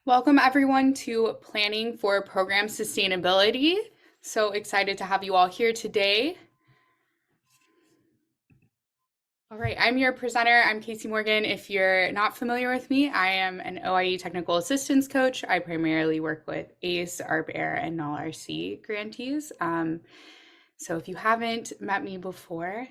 Welcome everyone to Planning for Program Sustainability. So excited to have you all here today. All right, I'm your presenter. I'm Casey Morgan. If you're not familiar with me, I am an OIE Technical Assistance Coach. I primarily work with ACE, ARP Air, and NOL-RC grantees. So if you haven't met me before,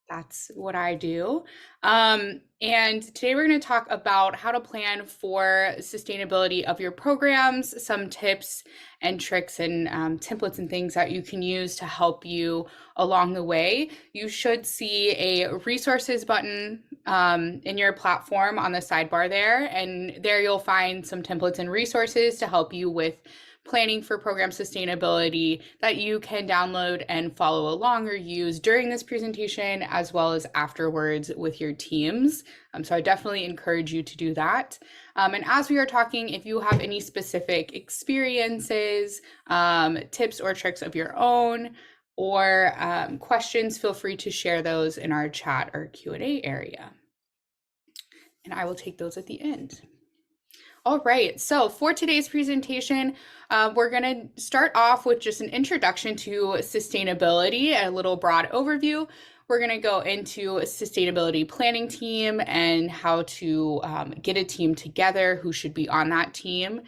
that's what I do. And today we're going to talk about how to plan for sustainability of your programs, some tips and tricks and templates and things that you can use to help you along the way. You should see a resources button in your platform on the sidebar there, and there you'll find some templates and resources to help you with planning for program sustainability that you can download and follow along or use during this presentation as well as afterwards with your teams. So I definitely encourage you to do that. And as we are talking, if you have any specific experiences, tips or tricks of your own, or questions, feel free to share those in our chat or Q&A area. And I will take those at the end. All right, so for today's presentation, we're going to start off with just an introduction to sustainability, a little broad overview. We're going to go into a sustainability planning team and how to get a team together, who should be on that team.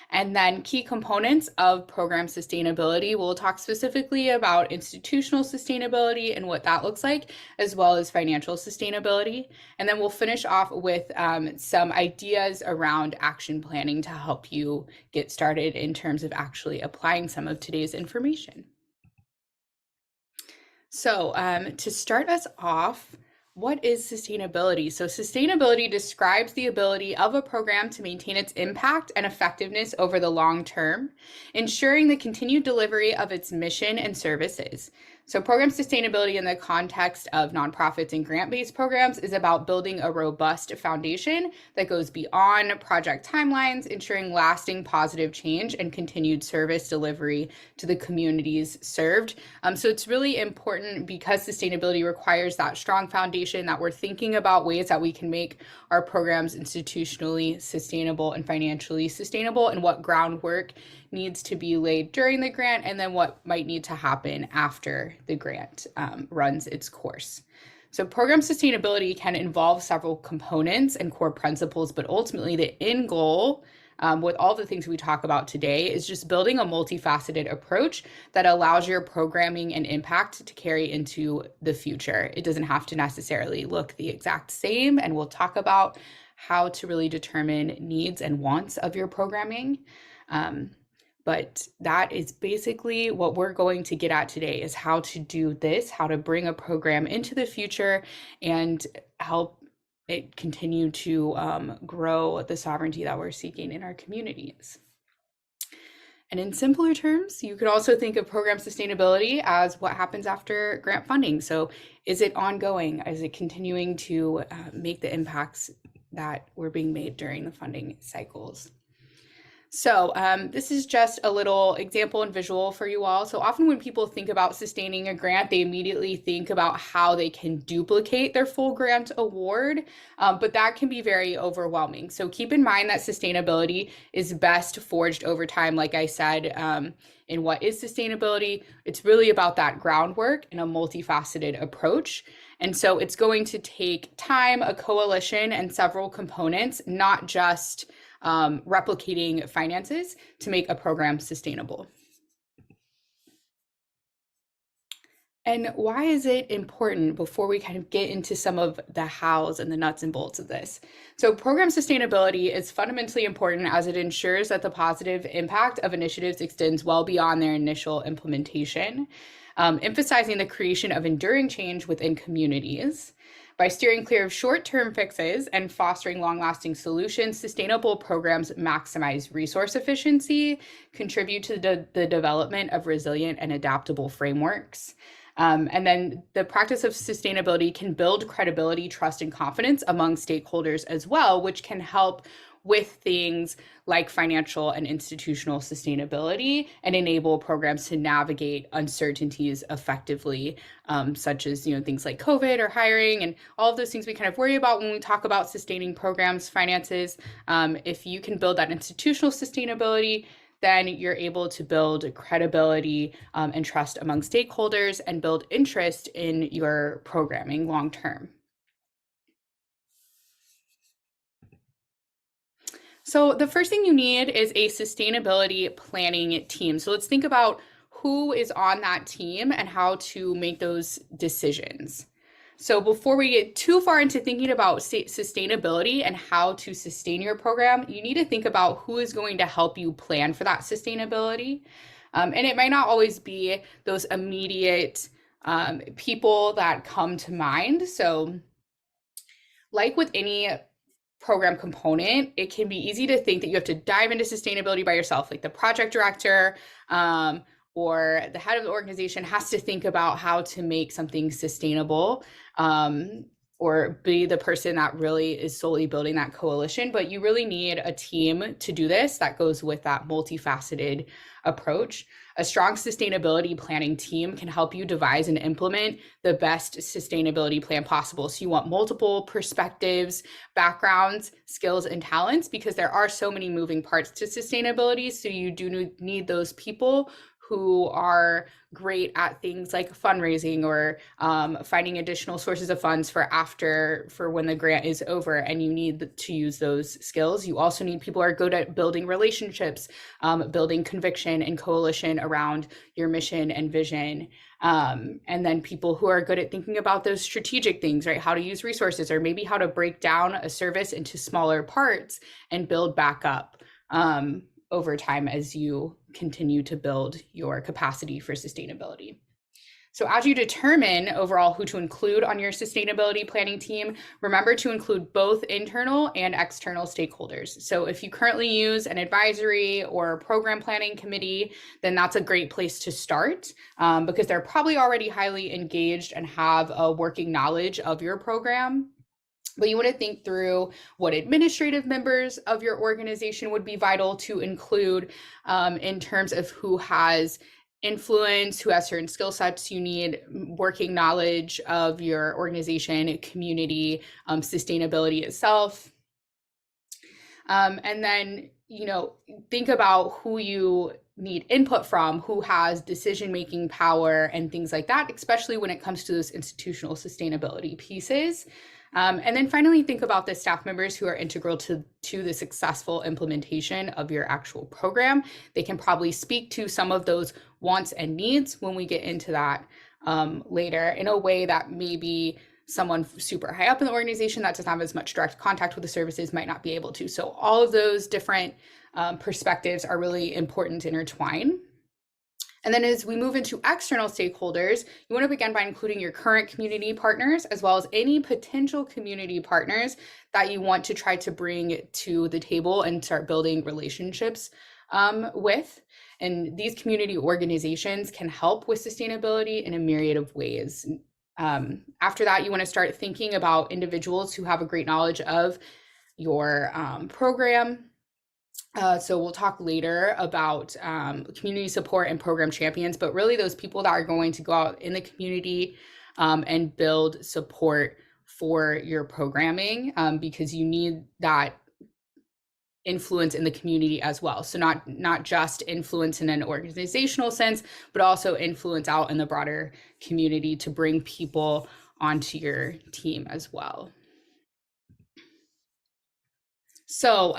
And then key components of program sustainability. We'll talk specifically about institutional sustainability and what that looks like, as well as financial sustainability. And then we'll finish off with some ideas around action planning to help you get started in terms of actually applying some of today's information. So to start us off, what is sustainability? So sustainability describes the ability of a program to maintain its impact and effectiveness over the long term, ensuring the continued delivery of its mission and services. So program sustainability in the context of nonprofits and grant-based programs is about building a robust foundation that goes beyond project timelines, ensuring lasting positive change and continued service delivery to the communities served. So it's really important because sustainability requires that strong foundation that we're thinking about ways that we can make our programs institutionally sustainable and financially sustainable, and what groundwork needs to be laid during the grant, and then what might need to happen after the grant runs its course. So program sustainability can involve several components and core principles, but ultimately the end goal with all the things we talk about today is just building a multifaceted approach that allows your programming and impact to carry into the future. It doesn't have to necessarily look the exact same, and we'll talk about how to really determine needs and wants of your programming. But that is basically what we're going to get at today, is how to do this, how to bring a program into the future and help it continue to grow the sovereignty that we're seeking in our communities. And in simpler terms, you could also think of program sustainability as what happens after grant funding. So is it ongoing? Is it continuing to make the impacts that were being made during the funding cycles? So this is just a little example and visual for you all. So often when people think about sustaining a grant, they immediately think about how they can duplicate their full grant award, but that can be very overwhelming. So keep in mind that sustainability is best forged over time. Like I said, in what is sustainability, it's really about that groundwork and a multifaceted approach. And so it's going to take time, a coalition, and several components, not just replicating finances to make a program sustainable. And why is it important before we kind of get into some of the hows and the nuts and bolts of this? So program sustainability is fundamentally important as it ensures that the positive impact of initiatives extends well beyond their initial implementation, emphasizing the creation of enduring change within communities. By steering clear of short-term fixes and fostering long-lasting solutions, sustainable programs maximize resource efficiency, contribute to the development of resilient and adaptable frameworks. And then the practice of sustainability can build credibility, trust, and confidence among stakeholders as well, which can help with things like financial and institutional sustainability and enable programs to navigate uncertainties effectively, such as things like COVID or hiring and all of those things we kind of worry about when we talk about sustaining programs, finances. If you can build that institutional sustainability, then you're able to build credibility and trust among stakeholders and build interest in your programming long term. So the first thing you need is a sustainability planning team. So let's think about who is on that team and how to make those decisions. So before we get too far into thinking about sustainability and how to sustain your program, you need to think about who is going to help you plan for that sustainability. And it might not always be those immediate people that come to mind. So like with any program component, it can be easy to think that you have to dive into sustainability by yourself, like the project director or the head of the organization has to think about how to make something sustainable or be the person that really is solely building that coalition. But you really need a team to do this that goes with that multifaceted approach. A strong sustainability planning team can help you devise and implement the best sustainability plan possible. So you want multiple perspectives, backgrounds, skills, and talents, because there are so many moving parts to sustainability. So you do need those people who are great at things like fundraising or finding additional sources of funds for when the grant is over, and you need to use those skills. You also need people who are good at building relationships, building conviction and coalition around your mission and vision. And then people who are good at thinking about those strategic things, right? How to use resources, or maybe how to break down a service into smaller parts and build back up over time as you continue to build your capacity for sustainability. So as you determine overall who to include on your sustainability planning team, remember to include both internal and external stakeholders. So if you currently use an advisory or program planning committee, then that's a great place to start because they're probably already highly engaged and have a working knowledge of your program. But you want to think through what administrative members of your organization would be vital to include in terms of who has influence, who has certain skill sets. You need working knowledge of your organization, community, sustainability itself. And then, think about who you need input from, who has decision-making power and things like that, especially when it comes to those institutional sustainability pieces. And then finally, think about the staff members who are integral to the successful implementation of your actual program. They can probably speak to some of those wants and needs when we get into that later in a way that maybe someone super high up in the organization that doesn't have as much direct contact with the services might not be able to. So all of those different perspectives are really important to intertwine. And then as we move into external stakeholders, you want to begin by including your current community partners, as well as any potential community partners that you want to try to bring to the table and start building relationships with. And these community organizations can help with sustainability in a myriad of ways. After that, you want to start thinking about individuals who have a great knowledge of your program. So we'll talk later about community support and program champions, but really those people that are going to go out in the community and build support for your programming because you need that influence in the community as well. So not just influence in an organizational sense, but also influence out in the broader community to bring people onto your team as well. So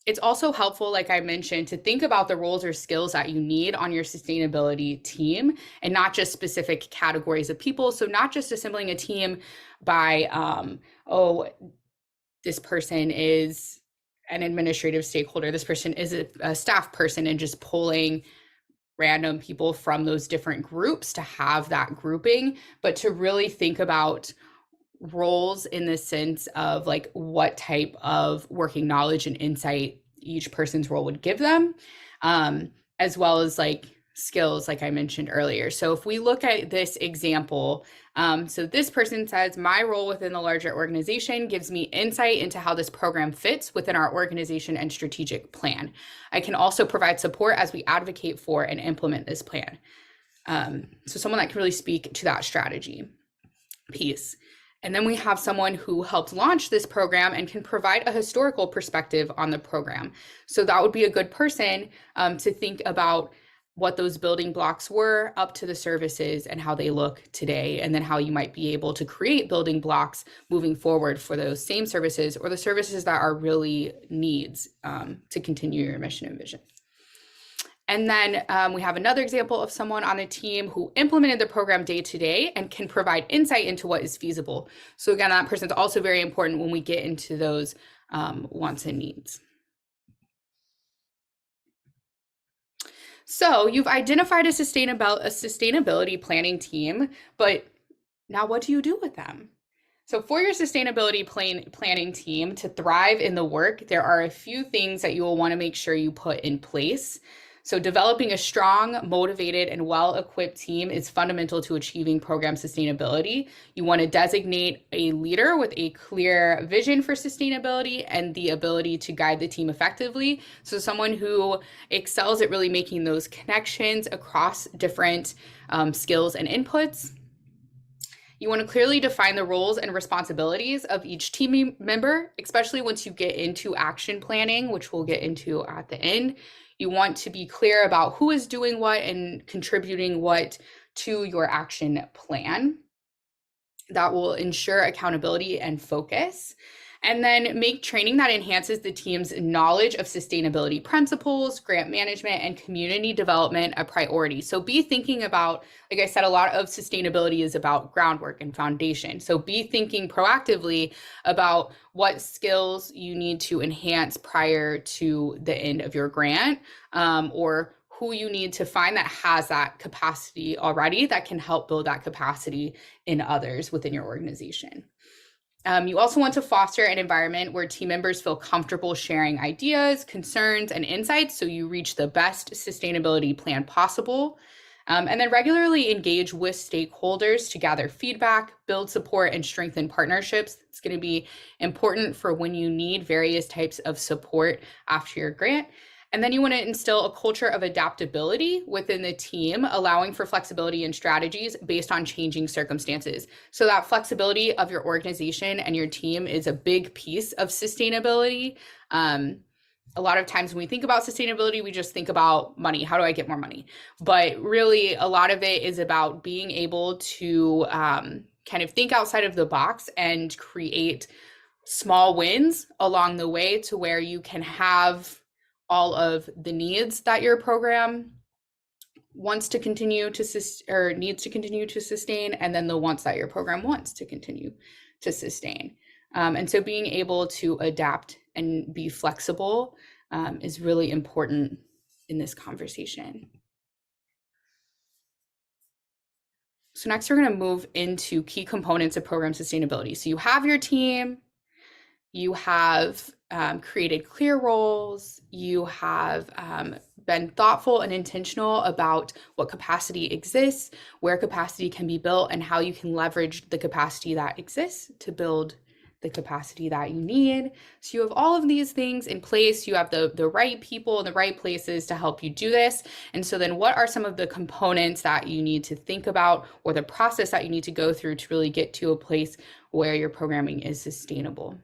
it's also helpful, like I mentioned, to think about the roles or skills that you need on your sustainability team and not just specific categories of people. So not just assembling a team by, this person is an administrative stakeholder, this person is a staff person, and just pulling random people from those different groups to have that grouping, but to really think about roles in the sense of like what type of working knowledge and insight each person's role would give them, as well as like skills, like I mentioned earlier. So if we look at this example, so this person says, my role within the larger organization gives me insight into how this program fits within our organization and strategic plan. I can also provide support as we advocate for and implement this plan. So someone that can really speak to that strategy piece. And then we have someone who helped launch this program and can provide a historical perspective on the program. So that would be a good person to think about what those building blocks were up to the services and how they look today, and then how you might be able to create building blocks moving forward for those same services or the services that are really needs to continue your mission and vision. And then we have another example of someone on the team who implemented the program day to day and can provide insight into what is feasible. So again, that person's also very important when we get into those wants and needs. So you've identified a sustainability planning team, but now what do you do with them? So for your sustainability planning team to thrive in the work, there are a few things that you will want to make sure you put in place. So developing a strong, motivated, and well-equipped team is fundamental to achieving program sustainability. You want to designate a leader with a clear vision for sustainability and the ability to guide the team effectively. So someone who excels at really making those connections across different skills and inputs. You want to clearly define the roles and responsibilities of each team member, especially once you get into action planning, which we'll get into at the end. You want to be clear about who is doing what and contributing what to your action plan. That will ensure accountability and focus. And then make training that enhances the team's knowledge of sustainability principles, grant management, and community development a priority. So be thinking about, like I said, a lot of sustainability is about groundwork and foundation. So be thinking proactively about what skills you need to enhance prior to the end of your grant, or who you need to find that has that capacity already that can help build that capacity in others within your organization. You also want to foster an environment where team members feel comfortable sharing ideas, concerns, and insights so you reach the best sustainability plan possible. And then regularly engage with stakeholders to gather feedback, build support, and strengthen partnerships. It's going to be important for when you need various types of support after your grant. And then you want to instill a culture of adaptability within the team, allowing for flexibility and strategies based on changing circumstances. So that flexibility of your organization and your team is a big piece of sustainability. A lot of times when we think about sustainability, we just think about money. How do I get more money? But really, a lot of it is about being able to kind of think outside of the box and create small wins along the way to where you can have all of the needs that your program wants to continue to needs to continue to sustain, and then the wants that your program wants to continue to sustain. And so being able to adapt and be flexible is really important in this conversation. So next we're going to move into key components of program sustainability. So you have your team, you have created clear roles, you have been thoughtful and intentional about what capacity exists, where capacity can be built, and how you can leverage the capacity that exists to build the capacity that you need. So you have all of these things in place. You have the right people in the right places to help you do this. And so then what are some of the components that you need to think about, or the process that you need to go through to really get to a place where your programming is sustainable?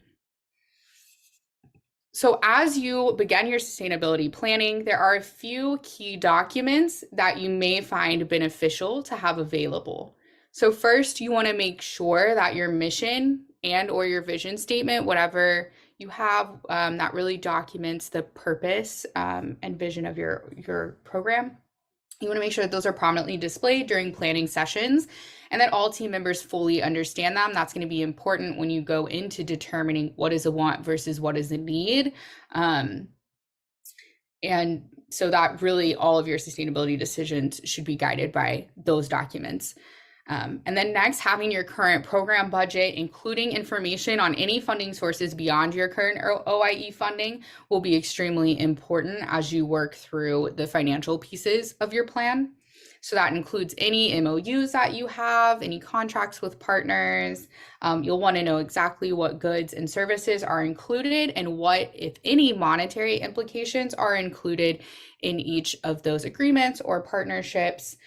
So as you begin your sustainability planning, there are a few key documents that you may find beneficial to have available. So first, you want to make sure that your mission and or your vision statement, whatever you have, that really documents the purpose and vision of your program. You want to make sure that those are prominently displayed during planning sessions and that all team members fully understand them. That's going to be important when you go into determining what is a want versus what is a need. And so that really all of your sustainability decisions should be guided by those documents. And then next, having your current program budget, including information on any funding sources beyond your current OIE funding, will be extremely important as you work through the financial pieces of your plan. So that includes any MOUs that you have, any contracts with partners. You'll want to know exactly what goods and services are included and what, if any, monetary implications are included in each of those agreements or partnerships.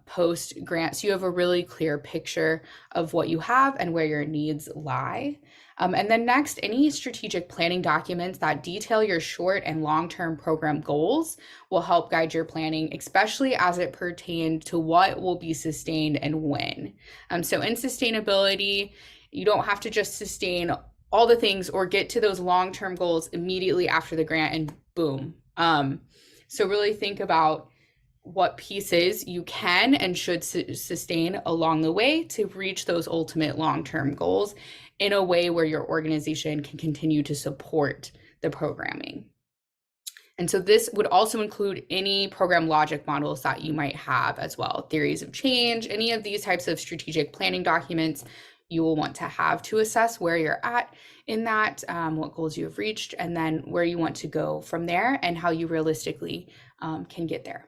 Post grant, so you have a really clear picture of what you have and where your needs lie. And then next, any strategic planning documents that detail your short and long-term program goals will help guide your planning, especially as it pertains to what will be sustained and when. So in sustainability, you don't have to just sustain all the things or get to those long-term goals immediately after the grant and boom. So really think about what pieces you can and should sustain along the way to reach those ultimate long-term goals in a way where your organization can continue to support the programming. And so this would also include any program logic models that you might have as well, theories of change, any of these types of strategic planning documents you will want to have to assess where you're at in that, what goals you have reached, and then where you want to go from there and how you realistically can get there.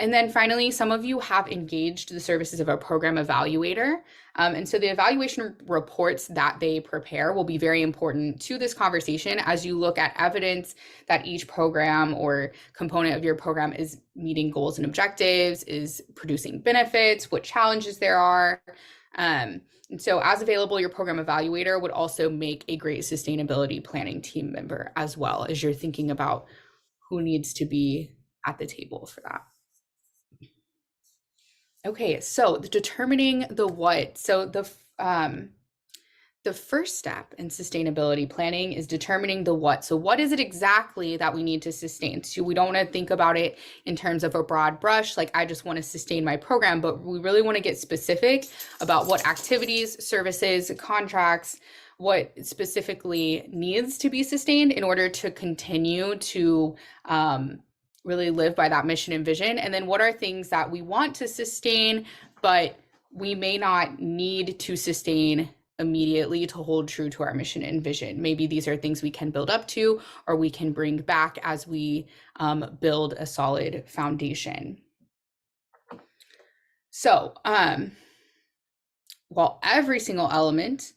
And then finally, some of you have engaged the services of a program evaluator. And so the evaluation reports that they prepare will be very important to this conversation as you look at evidence that each program or component of your program is meeting goals and objectives, is producing benefits, what challenges there are. And so as available, your program evaluator would also make a great sustainability planning team member as well as you're thinking about who needs to be at the table for that. Okay, so determining the what. So the first step in sustainability planning is determining the what. So what is it exactly that we need to sustain? So we don't want to think about it in terms of a broad brush, like I just want to sustain my program, but we really want to get specific about what activities, services, contracts, what specifically needs to be sustained in order to continue to really live by that mission and vision. And then what are things that we want to sustain, but we may not need to sustain immediately to hold true to our mission and vision. Maybe these are things we can build up to, or we can bring back as we build a solid foundation. So while every single element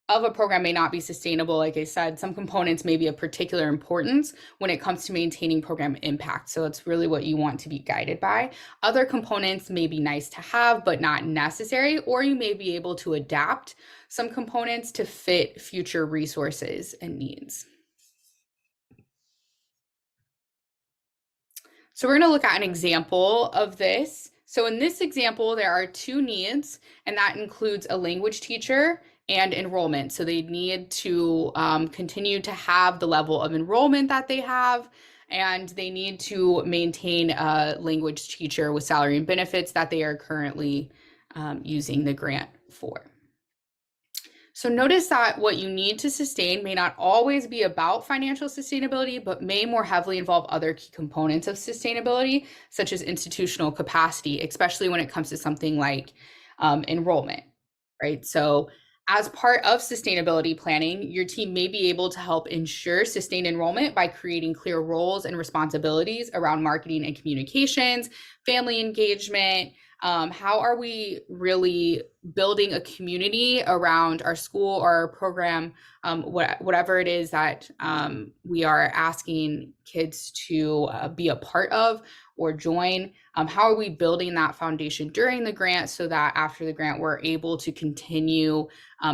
of a program may not be sustainable, like I said, some components may be of particular importance when it comes to maintaining program impact. So it's really what you want to be guided by. Other components may be nice to have, but not necessary, or you may be able to adapt some components to fit future resources and needs. So we're going to look at an example of this. So in this example, there are two needs, and that includes a language teacher and enrollment. So they need to continue to have the level of enrollment that they have, and they need to maintain a language teacher with salary and benefits that they are currently using the grant for. So notice that what you need to sustain may not always be about financial sustainability, but may more heavily involve other key components of sustainability, such as institutional capacity, especially when it comes to something like enrollment, right? So as part of sustainability planning, your team may be able to help ensure sustained enrollment by creating clear roles and responsibilities around marketing and communications, family engagement. How are we really building a community around our school or our program, whatever it is that we are asking kids to be a part of or join? How are we building that foundation during the grant so that after the grant, we're able to continue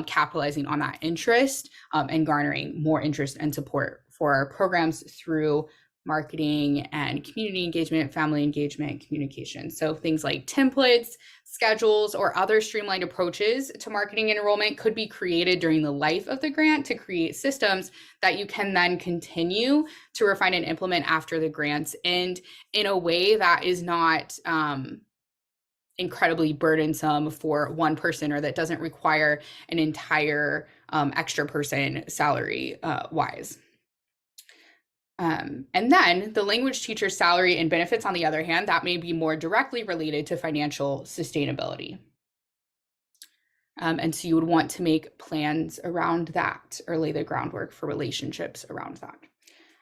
capitalizing on that interest and garnering more interest and support for our programs through marketing and community engagement, family engagement, communication. So things like templates, schedules, or other streamlined approaches to marketing and enrollment could be created during the life of the grant to create systems that you can then continue to refine and implement after the grants end in a way that is not incredibly burdensome for one person, or that doesn't require an entire extra person salary wise. And then the language teacher's salary and benefits, on the other hand, that may be more directly related to financial sustainability. And so you would want to make plans around that or lay the groundwork for relationships around that.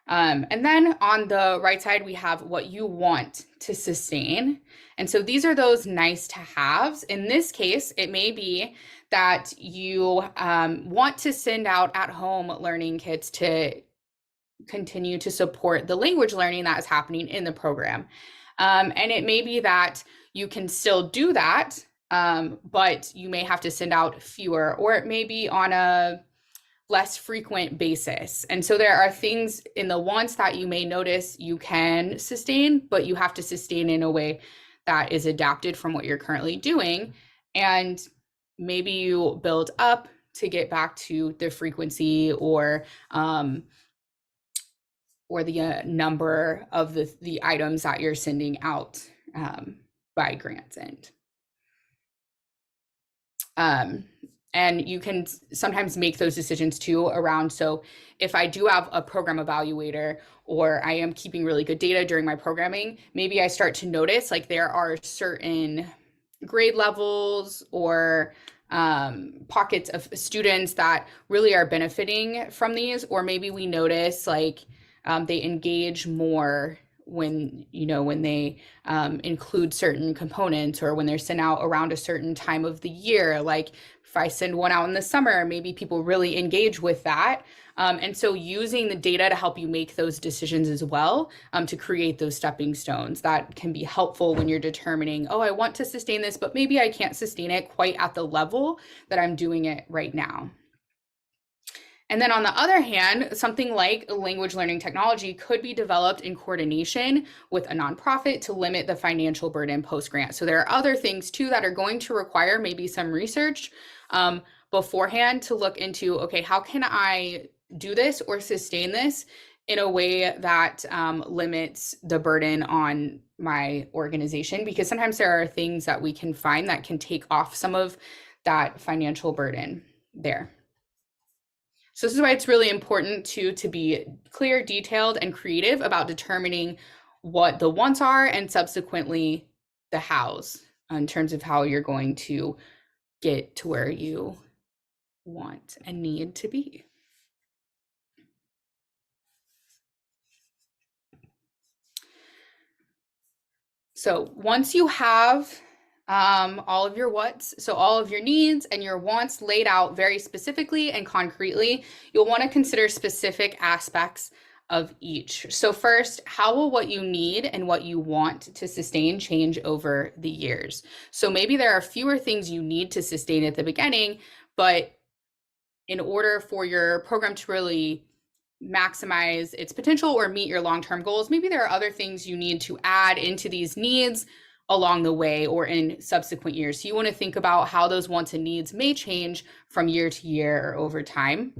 And then on the right side, we have what you want to sustain. And so these are those nice to haves. In this case, it may be that you want to send out at home learning kits to continue to support the language learning that is happening in the program. And it may be that you can still do that, but you may have to send out fewer, or it may be on a less frequent basis. And so there are things in the wants that you may notice you can sustain, but you have to sustain in a way that is adapted from what you're currently doing. And maybe you build up to get back to the frequency or the number of the items that you're sending out by grant's end. And you can sometimes make those decisions too around, so if I do have a program evaluator or I am keeping really good data during my programming, maybe I start to notice like there are certain grade levels or pockets of students that really are benefiting from these, or maybe we notice like they engage more when they include certain components, or when they're sent out around a certain time of the year. Like if I send one out in the summer, maybe people really engage with that. And so using the data to help you make those decisions as well, to create those stepping stones that can be helpful when you're determining, oh, I want to sustain this, but maybe I can't sustain it quite at the level that I'm doing it right now. And then on the other hand, something like language learning technology could be developed in coordination with a nonprofit to limit the financial burden post-grant. So there are other things too that are going to require maybe some research beforehand to look into, okay, how can I do this or sustain this in a way that limits the burden on my organization? Because sometimes there are things that we can find that can take off some of that financial burden there. So this is why it's really important to be clear, detailed, and creative about determining what the wants are and subsequently the hows in terms of how you're going to get to where you want and need to be. So once you have all of your what's, so all of your needs and your wants laid out very specifically and concretely, you'll want to consider specific aspects of each. So first, how will what you need and what you want to sustain change over the years? So maybe there are fewer things you need to sustain at the beginning, but in order for your program to really maximize its potential or meet your long-term goals, maybe there are other things you need to add into these needs along the way or in subsequent years. So you want to think about how those wants and needs may change from year to year or over time.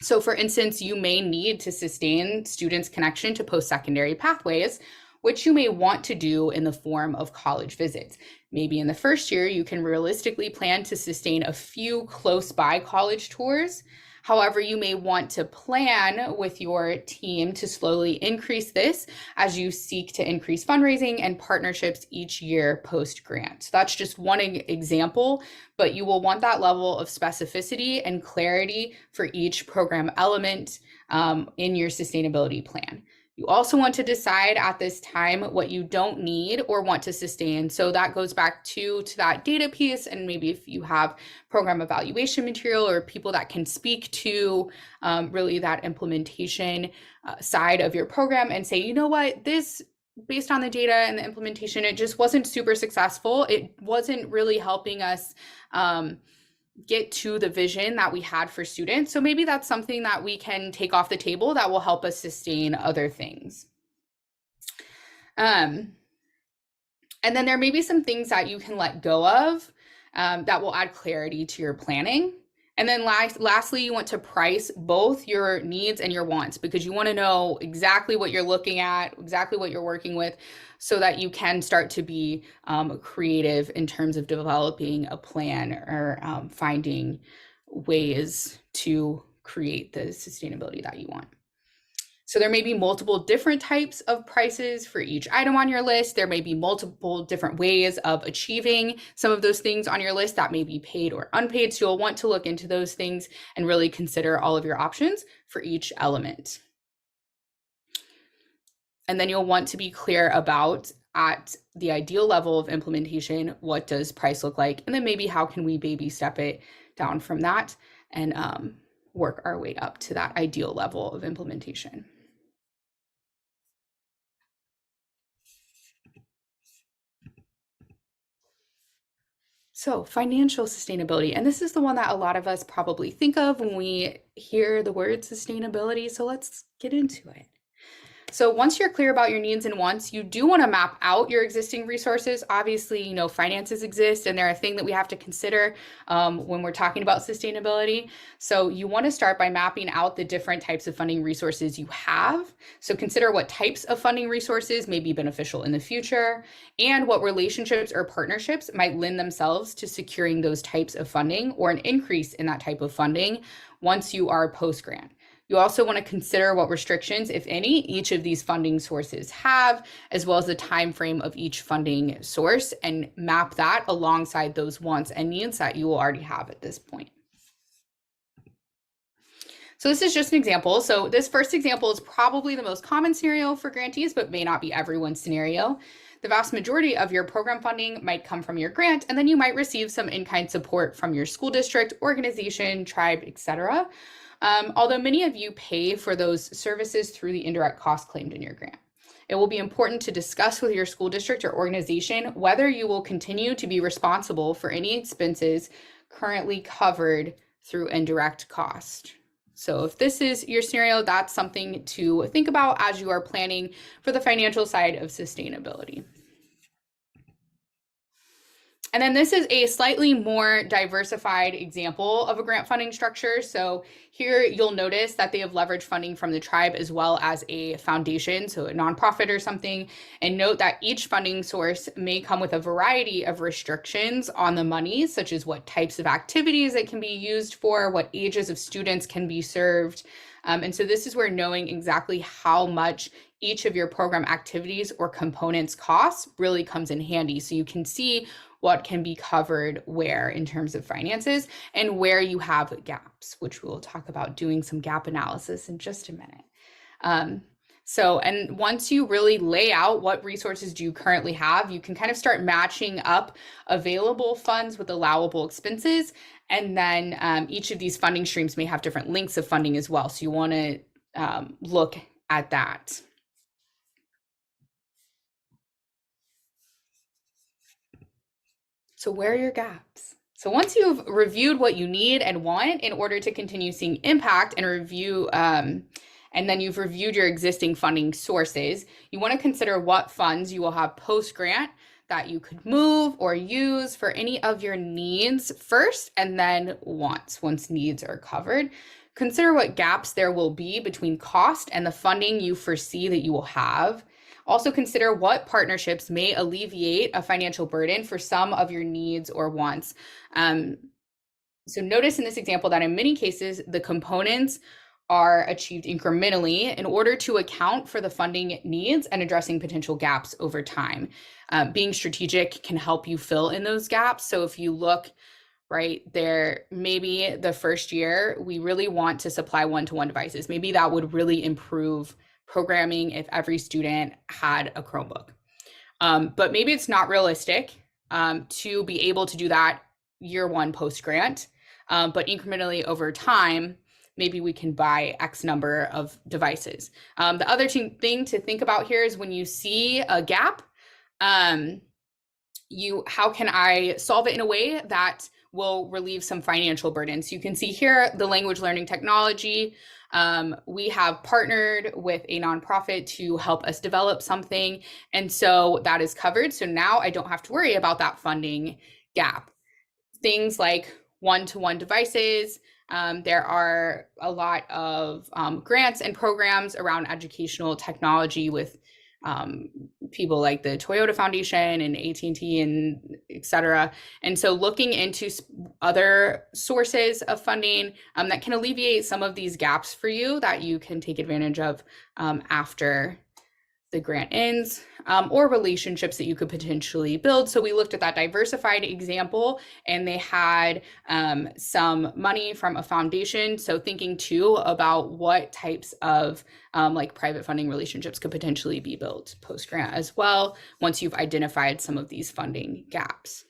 So for instance, you may need to sustain students' connection to post-secondary pathways, which you may want to do in the form of college visits. Maybe in the first year, you can realistically plan to sustain a few close by college tours. However, you may want to plan with your team to slowly increase this as you seek to increase fundraising and partnerships each year post-grant. So that's just one example, but you will want that level of specificity and clarity for each program element in your sustainability plan. You also want to decide at this time what you don't need or want to sustain. So that goes back to that data piece, and maybe if you have program evaluation material or people that can speak to really that implementation side of your program and say, you know what, this, based on the data and the implementation, it just wasn't super successful. It wasn't really helping us get to the vision that we had for students. So maybe that's something that we can take off the table that will help us sustain other things. And then there may be some things that you can let go of that will add clarity to your planning. And then lastly, you want to price both your needs and your wants, because you want to know exactly what you're looking at, exactly what you're working with, so that you can start to be creative in terms of developing a plan or finding ways to create the sustainability that you want. So there may be multiple different types of prices for each item on your list. There may be multiple different ways of achieving some of those things on your list that may be paid or unpaid. So you'll want to look into those things and really consider all of your options for each element. And then you'll want to be clear about, at the ideal level of implementation, what does price look like? And then maybe how can we baby step it down from that and work our way up to that ideal level of implementation. So financial sustainability, and this is the one that a lot of us probably think of when we hear the word sustainability. So let's get into it. So once you're clear about your needs and wants, you do want to map out your existing resources. Obviously, finances exist and they're a thing that we have to consider when we're talking about sustainability. So you want to start by mapping out the different types of funding resources you have. So consider what types of funding resources may be beneficial in the future and what relationships or partnerships might lend themselves to securing those types of funding or an increase in that type of funding once you are post-grant. You also want to consider what restrictions, if any, each of these funding sources have, as well as the time frame of each funding source, and map that alongside those wants and needs that you will already have at this point. So this is just an example. So this first example is probably the most common scenario for grantees, but may not be everyone's scenario. The vast majority of your program funding might come from your grant, and then you might receive some in-kind support from your school district, organization, tribe, etc. Although many of you pay for those services through the indirect cost claimed in your grant. It will be important to discuss with your school district or organization whether you will continue to be responsible for any expenses currently covered through indirect cost. So if this is your scenario, that's something to think about as you are planning for the financial side of sustainability. And then this is a slightly more diversified example of a grant funding structure. So here you'll notice that they have leveraged funding from the tribe as well as a foundation, so a nonprofit or something. And note that each funding source may come with a variety of restrictions on the money, such as what types of activities it can be used for, what ages of students can be served. And so this is where knowing exactly how much each of your program activities or components costs really comes in handy. So you can see what can be covered where in terms of finances and where you have gaps, which we'll talk about doing some gap analysis in just a minute. And once you really lay out what resources do you currently have, you can kind of start matching up available funds with allowable expenses. And then each of these funding streams may have different lengths of funding as well. So you want to look at that. So where are your gaps? So once you've reviewed what you need and want in order to continue seeing impact and review, and then you've reviewed your existing funding sources, you want to consider what funds you will have post-grant that you could move or use for any of your needs first, and then once needs are covered. Consider what gaps there will be between cost and the funding you foresee that you will have. Also consider what partnerships may alleviate a financial burden for some of your needs or wants. So notice in this example that in many cases, the components are achieved incrementally in order to account for the funding needs and addressing potential gaps over time. Being strategic can help you fill in those gaps. So if you look right there, maybe the first year, we really want to supply one-to-one devices. Maybe that would really improve programming if every student had a Chromebook. But maybe it's not realistic to be able to do that year one post-grant, but incrementally over time, maybe we can buy X number of devices. The other thing to think about here is when you see a gap, how can I solve it in a way that will relieve some financial burdens? You can see here the language learning technology. We have partnered with a nonprofit to help us develop something. And so that is covered. So now I don't have to worry about that funding gap. Things like one-to-one devices. There are a lot of grants and programs around educational technology with people like the Toyota Foundation and AT&T and et cetera. And so looking into other sources of funding that can alleviate some of these gaps for you that you can take advantage of after the grant ends, or relationships that you could potentially build. So we looked at that diversified example, and they had some money from a foundation. So thinking too about what types of like private funding relationships could potentially be built post-grant as well, once you've identified some of these funding gaps.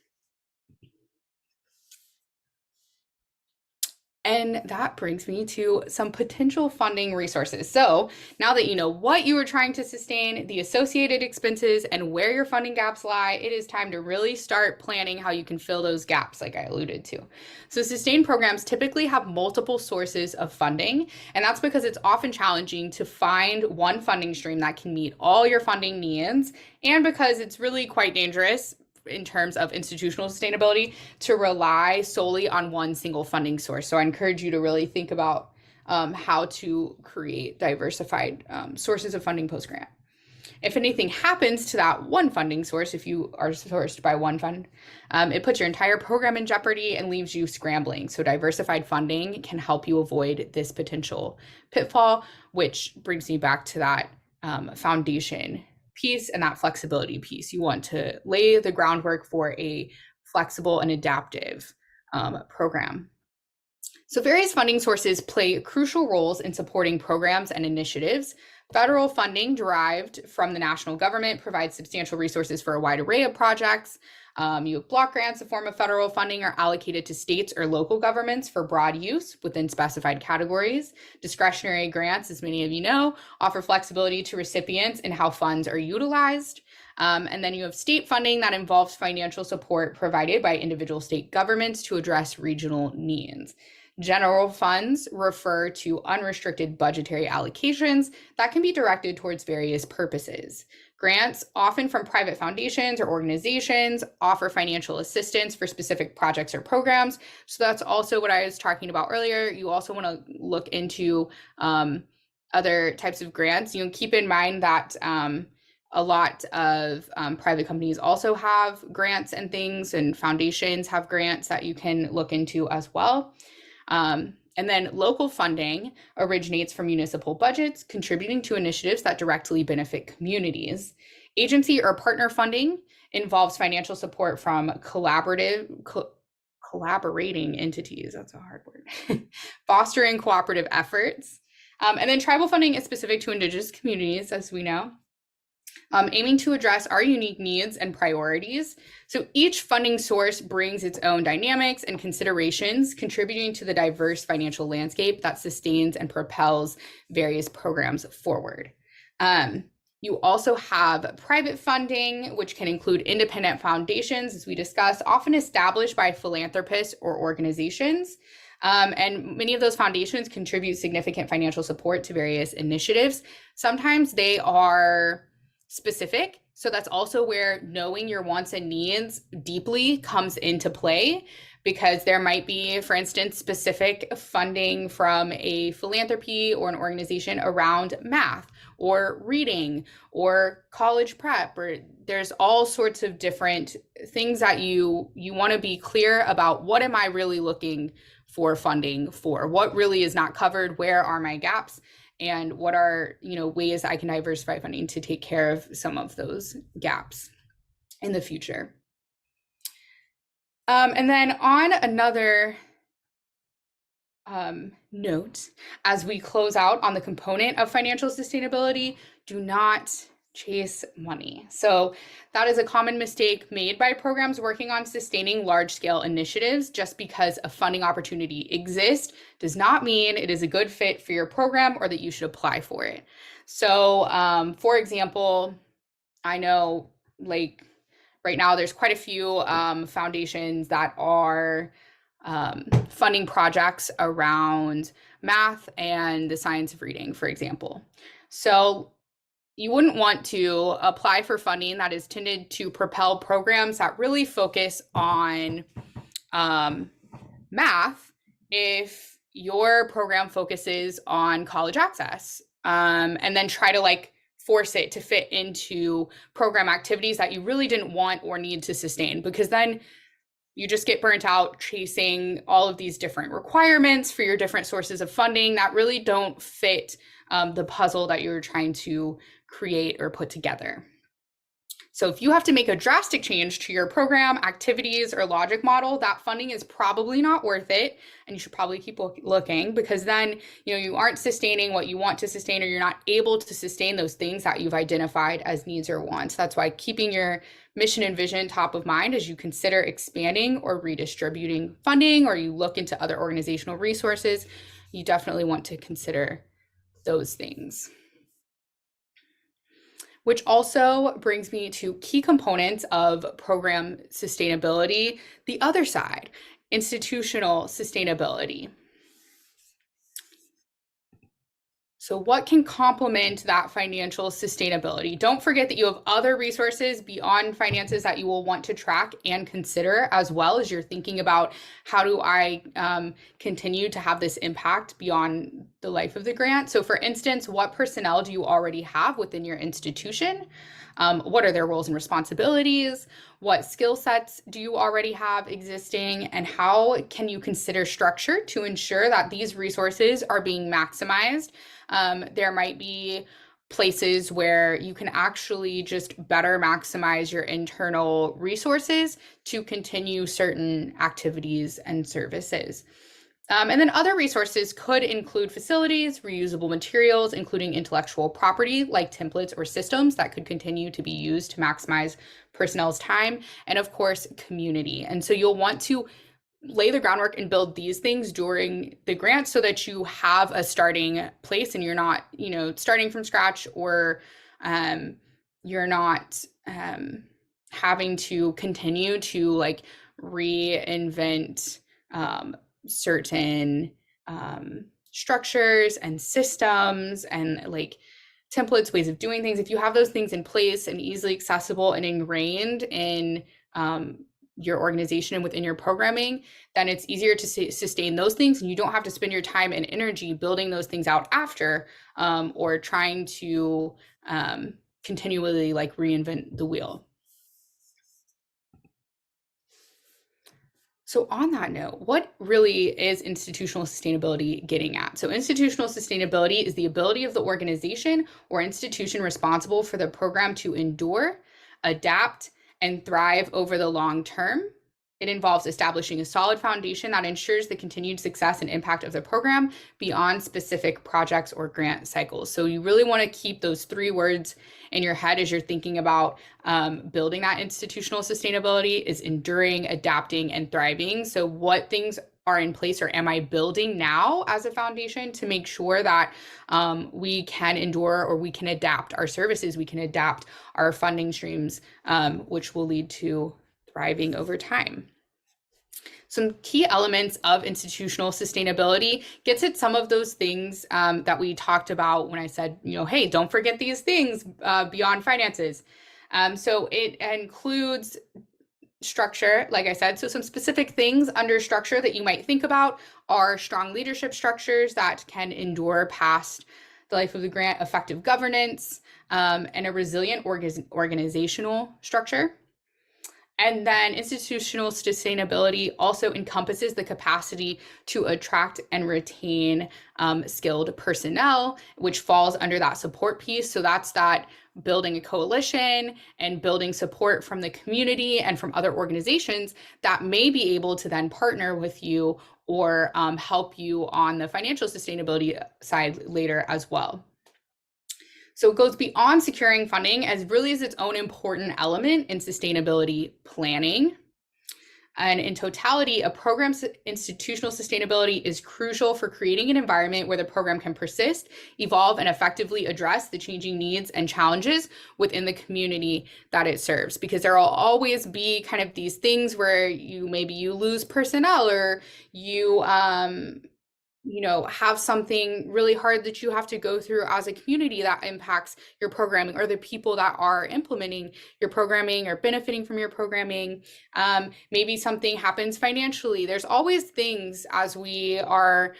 And that brings me to some potential funding resources. So now that you know what you are trying to sustain, the associated expenses, and where your funding gaps lie, it is time to really start planning how you can fill those gaps, like I alluded to. So sustained programs typically have multiple sources of funding, and that's because it's often challenging to find one funding stream that can meet all your funding needs, and because it's really quite dangerous in terms of institutional sustainability to rely solely on one single funding source. So I encourage you to really think about how to create diversified sources of funding post-grant. If anything happens to that one funding source, if you are sourced by one fund, it puts your entire program in jeopardy and leaves you scrambling. So diversified funding can help you avoid this potential pitfall, which brings me back to that foundation piece and that flexibility piece. You want to lay the groundwork for a flexible and adaptive program. So various funding sources play crucial roles in supporting programs and initiatives. Federal funding derived from the national government provides substantial resources for a wide array of projects. You have block grants, a form of federal funding, are allocated to states or local governments for broad use within specified categories. Discretionary grants, as many of you know, offer flexibility to recipients in how funds are utilized. And then you have state funding that involves financial support provided by individual state governments to address regional needs. General funds refer to unrestricted budgetary allocations that can be directed towards various purposes. Grants, often from private foundations or organizations, offer financial assistance for specific projects or programs. So that's also what I was talking about earlier. You also want to look into other types of grants. You know, keep in mind that a lot of private companies also have grants and things, and foundations have grants that you can look into as well. And then local funding originates from municipal budgets, contributing to initiatives that directly benefit communities. Agency or partner funding involves financial support from collaborating entities. That's a hard word. Fostering cooperative efforts. And then tribal funding is specific to Indigenous communities, as we know. Aiming to address our unique needs and priorities. So each funding source brings its own dynamics and considerations, contributing to the diverse financial landscape that sustains and propels various programs forward. You also have private funding, which can include independent foundations, as we discussed, often established by philanthropists or organizations. And many of those foundations contribute significant financial support to various initiatives. Sometimes they are specific. So that's also where knowing your wants and needs deeply comes into play, because there might be, for instance, specific funding from a philanthropy or an organization around math or reading or college prep, or there's all sorts of different things that you want to be clear about. What am I really looking for funding for? What really is not covered? Where are my gaps? And what are, ways I can diversify funding to take care of some of those gaps in the future. And then on another note, as we close out on the component of financial sustainability, do not chase money. So that is a common mistake made by programs working on sustaining large-scale initiatives. Just because a funding opportunity exists does not mean it is a good fit for your program or that you should apply for it. So for example, I know like right now there's quite a few foundations that are funding projects around math and the science of reading, for example. So you wouldn't want to apply for funding that is tended to propel programs that really focus on math if your program focuses on college access, and then try to force it to fit into program activities that you really didn't want or need to sustain, because then you just get burnt out chasing all of these different requirements for your different sources of funding that really don't fit the puzzle that you're trying to create or put together. So if you have to make a drastic change to your program, activities, or logic model, that funding is probably not worth it. And you should probably keep looking, because then, you aren't sustaining what you want to sustain, or you're not able to sustain those things that you've identified as needs or wants. That's why keeping your mission and vision top of mind as you consider expanding or redistributing funding, or you look into other organizational resources, you definitely want to consider those things. Which also brings me to key components of program sustainability, the other side, institutional sustainability. So what can complement that financial sustainability? Don't forget that you have other resources beyond finances that you will want to track and consider, as well as you're thinking about, how do I continue to have this impact beyond the life of the grant? So for instance, what personnel do you already have within your institution? What are their roles and responsibilities? What skill sets do you already have existing? And how can you consider structure to ensure that these resources are being maximized? There might be places where you can actually just better maximize your internal resources to continue certain activities and services. And then other resources could include facilities, reusable materials, including intellectual property like templates or systems that could continue to be used to maximize personnel's time, and of course, community. And so you'll want to lay the groundwork and build these things during the grant so that you have a starting place and you're not, starting from scratch, or you're not having to continue to reinvent certain structures and systems and templates, ways of doing things. If you have those things in place and easily accessible and ingrained in your organization and within your programming, then it's easier to sustain those things, and you don't have to spend your time and energy building those things out after, or trying to continually reinvent the wheel. So on that note, what really is institutional sustainability getting at? So institutional sustainability is the ability of the organization or institution responsible for the program to endure, adapt, and thrive over the long term. It involves establishing a solid foundation that ensures the continued success and impact of the program beyond specific projects or grant cycles. So you really want to keep those three words in your head as you're thinking about building that institutional sustainability: is enduring, adapting, and thriving. So what things are in place, or am I building now as a foundation to make sure that we can endure, or we can adapt our services, we can adapt our funding streams, which will lead to thriving over time. Some key elements of institutional sustainability gets at some of those things that we talked about when I said, hey, don't forget these things beyond finances. So it includes structure, like I said. So some specific things under structure that you might think about are strong leadership structures that can endure past the life of the grant, effective governance, and a resilient organizational structure. And then institutional sustainability also encompasses the capacity to attract and retain skilled personnel, which falls under that support piece. So that's that building a coalition and building support from the community and from other organizations that may be able to then partner with you or help you on the financial sustainability side later as well. So it goes beyond securing funding, as really is its own important element in sustainability planning. And in totality, a program's institutional sustainability is crucial for creating an environment where the program can persist, evolve, and effectively address the changing needs and challenges within the community that it serves. Because there will always be kind of these things where maybe you lose personnel, or you have something really hard that you have to go through as a community that impacts your programming, or the people that are implementing your programming or benefiting from your programming. Maybe something happens financially. There's always things as we are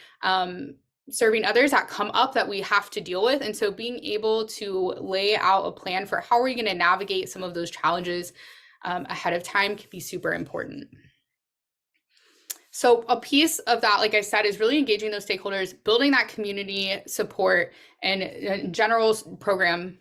serving others that come up that we have to deal with. And so being able to lay out a plan for how are we going to navigate some of those challenges ahead of time can be super important. So a piece of that, like I said, is really engaging those stakeholders, building that community support and general program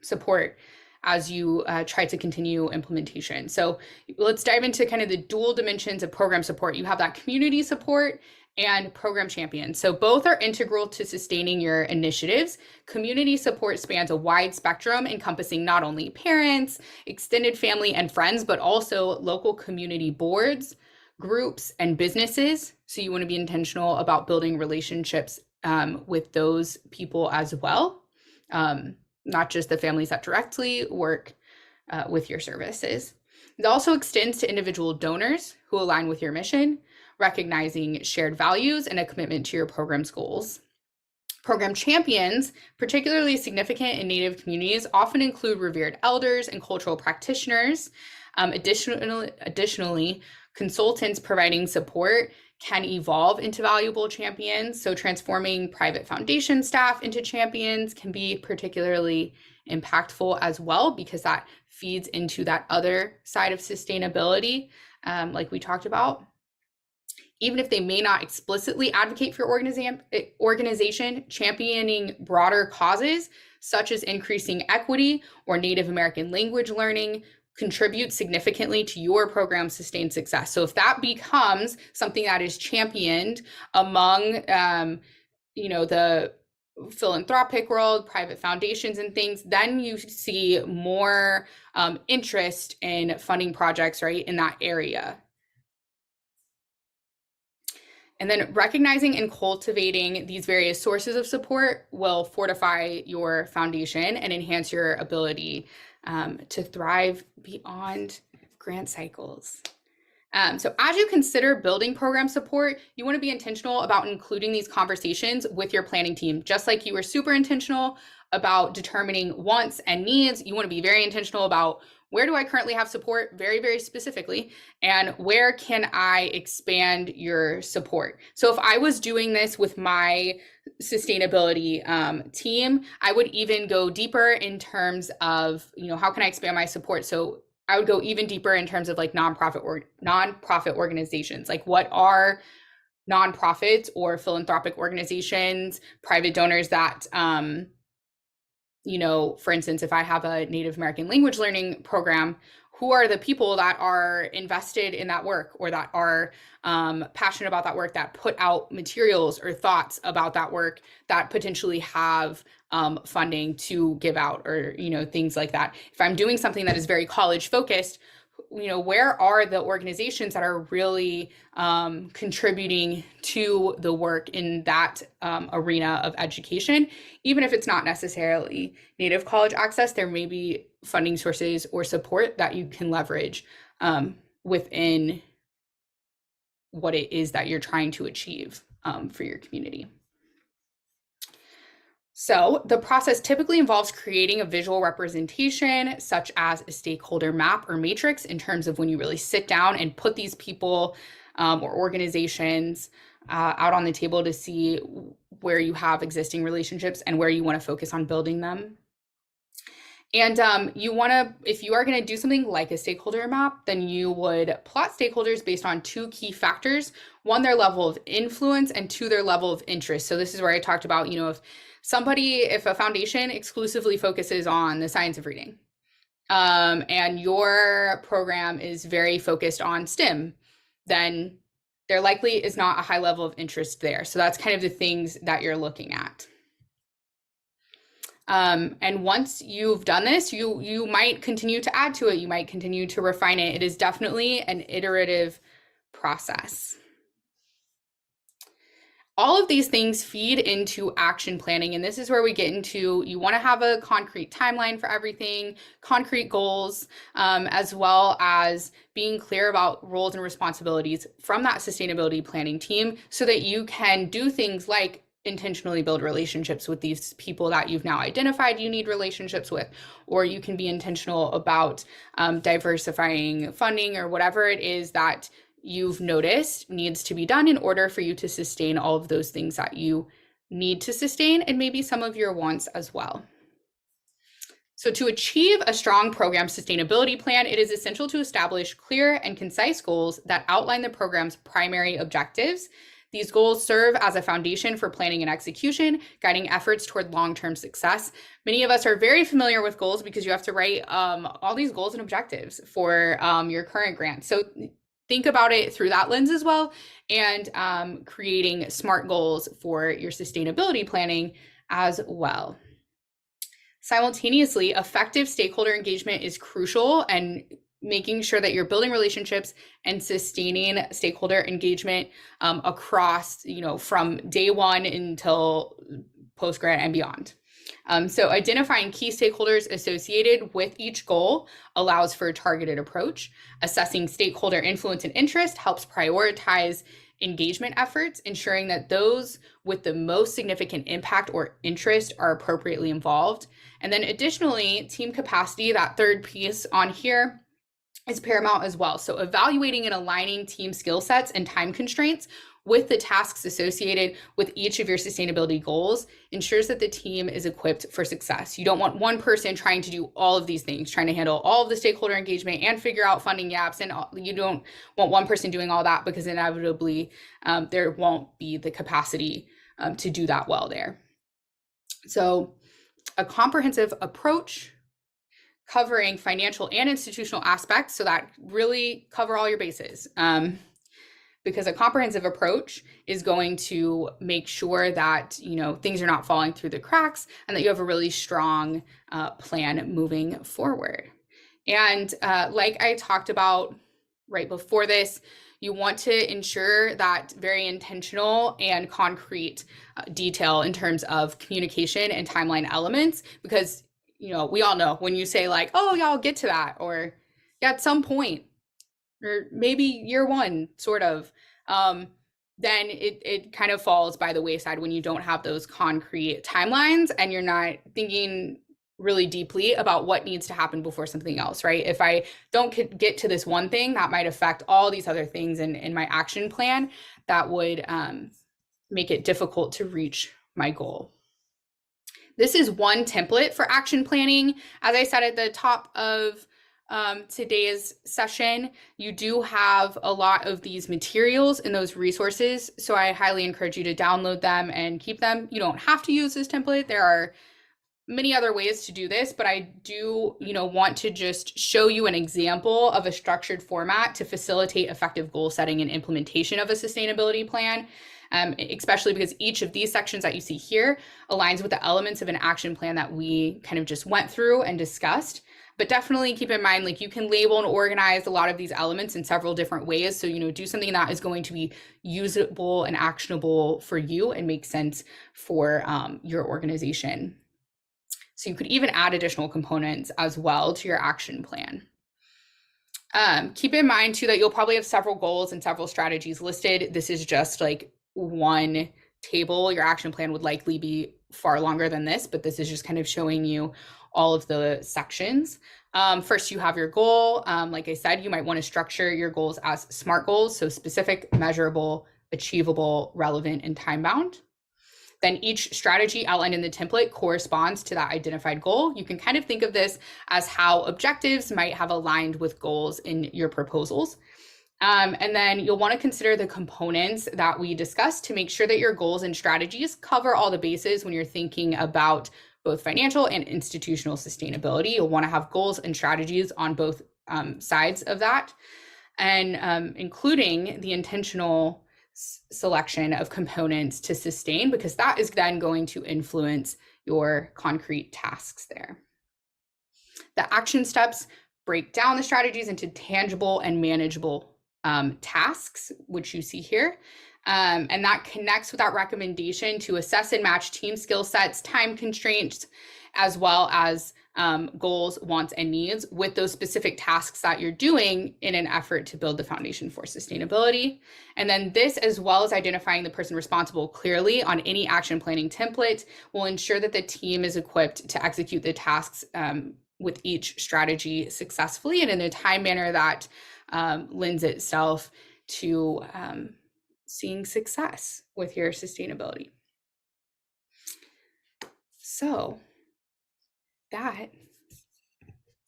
support as you try to continue implementation. So let's dive into kind of the dual dimensions of program support. You have that community support and program champions. So both are integral to sustaining your initiatives. Community support spans a wide spectrum, encompassing not only parents, extended family, and friends, but also local community boards, groups, and businesses. So you want to be intentional about building relationships with those people as well, not just the families that directly work with your services. It also extends to individual donors who align with your mission, recognizing shared values and a commitment to your program's goals. Program champions, particularly significant in Native communities, often include revered elders and cultural practitioners. Additionally, consultants providing support can evolve into valuable champions. So transforming private foundation staff into champions can be particularly impactful as well, because that feeds into that other side of sustainability, like we talked about. Even if they may not explicitly advocate for organization, championing broader causes, such as increasing equity or Native American language learning, contribute significantly to your program's sustained success. So if that becomes something that is championed among, the philanthropic world, private foundations and things, then you see more interest in funding projects, right, in that area. And then recognizing and cultivating these various sources of support will fortify your foundation and enhance your ability to thrive beyond grant cycles. So as you consider building program support, you want to be intentional about including these conversations with your planning team. Just like you were super intentional about determining wants and needs, you want to be very intentional about where do I currently have support, very, very specifically, and where can I expand your support? So if I was doing this with my sustainability team, I would even go deeper in terms of, how can I expand my support? So I would go even deeper in terms of like nonprofit organizations. Like, what are nonprofits or philanthropic organizations, private donors that for instance, if I have a Native American language learning program, who are the people that are invested in that work or that are passionate about that work, that put out materials or thoughts about that work that potentially have funding to give out, or, things like that. If I'm doing something that is very college focused, where are the organizations that are really contributing to the work in that arena of education? Even if it's not necessarily Native college access, there may be funding sources or support that you can leverage within what it is that you're trying to achieve for your community. So the process typically involves creating a visual representation, such as a stakeholder map or matrix, in terms of when you really sit down and put these people or organizations out on the table to see where you have existing relationships and where you want to focus on building them. And if you are going to do something like a stakeholder map, then you would plot stakeholders based on two key factors: one, their level of influence, and two, their level of interest. So this is where I talked about, if a foundation exclusively focuses on the science of reading, and your program is very focused on STEM, then there likely is not a high level of interest there. So that's kind of the things that you're looking at. And once you've done this, you might continue to add to it. You might continue to refine it. It is definitely an iterative process. All of these things feed into action planning, and this is where we get into, you want to have a concrete timeline for everything, concrete goals, as well as being clear about roles and responsibilities from that sustainability planning team, so that you can do things like intentionally build relationships with these people that you've now identified you need relationships with, or you can be intentional about diversifying funding or whatever it is that you've noticed needs to be done in order for you to sustain all of those things that you need to sustain, and maybe some of your wants as well. So to achieve a strong program sustainability plan, it is essential to establish clear and concise goals that outline the program's primary objectives. These goals serve as a foundation for planning and execution, guiding efforts toward long-term success. Many of us are very familiar with goals because you have to write all these goals and objectives for your current grant. So think about it through that lens as well, and creating SMART goals for your sustainability planning as well. Simultaneously, effective stakeholder engagement is crucial, and making sure that you're building relationships and sustaining stakeholder engagement across, from day one until post-grant and beyond. So identifying key stakeholders associated with each goal allows for a targeted approach. Assessing stakeholder influence and interest helps prioritize engagement efforts, ensuring that those with the most significant impact or interest are appropriately involved. And then additionally, team capacity, that third piece on here, is paramount as well. So evaluating and aligning team skill sets and time constraints with the tasks associated with each of your sustainability goals ensures that the team is equipped for success. You don't want one person trying to do all of these things, trying to handle all of the stakeholder engagement and figure out funding gaps. And you don't want one person doing all that, because inevitably there won't be the capacity to do that well there. So a comprehensive approach covering financial and institutional aspects, so that really cover all your bases. Because a comprehensive approach is going to make sure that things are not falling through the cracks, and that you have a really strong plan moving forward. And like I talked about right before this, you want to ensure that very intentional and concrete detail in terms of communication and timeline elements, because we all know when you say like, oh yeah, I'll get to that, or yeah, at some point, or maybe year one, sort of, then it kind of falls by the wayside when you don't have those concrete timelines and you're not thinking really deeply about what needs to happen before something else, right? If I don't get to this one thing, that might affect all these other things in my action plan. That would make it difficult to reach my goal. This is one template for action planning. As I said at the top of today's session, you do have a lot of these materials and those resources, so I highly encourage you to download them and keep them. You don't have to use this template. There are many other ways to do this, but I do, want to just show you an example of a structured format to facilitate effective goal setting and implementation of a sustainability plan. Especially because each of these sections that you see here aligns with the elements of an action plan that we kind of just went through and discussed. But definitely keep in mind, like, you can label and organize a lot of these elements in several different ways. So, do something that is going to be usable and actionable for you and make sense for your organization. So you could even add additional components as well to your action plan. Keep in mind too that you'll probably have several goals and several strategies listed. This is just like one table. Your action plan would likely be far longer than this, but this is just kind of showing you all of the sections. First, you have your goal. Like I said, you might want to structure your goals as SMART goals, so specific, measurable, achievable, relevant, and time-bound. Then each strategy outlined in the template corresponds to that identified goal. You can kind of think of this as how objectives might have aligned with goals in your proposals. And then you'll want to consider the components that we discussed to make sure that your goals and strategies cover all the bases when you're thinking about both financial and institutional sustainability. You'll want to have goals and strategies on both sides of that, and including the intentional selection of components to sustain, because that is then going to influence your concrete tasks there. The action steps break down the strategies into tangible and manageable tasks, which you see here. And that connects with that recommendation to assess and match team skill sets, time constraints, as well as goals, wants, and needs with those specific tasks that you're doing in an effort to build the foundation for sustainability. And then this, as well as identifying the person responsible clearly on any action planning template, will ensure that the team is equipped to execute the tasks with each strategy successfully and in a time manner that lends itself to seeing success with your sustainability. So that's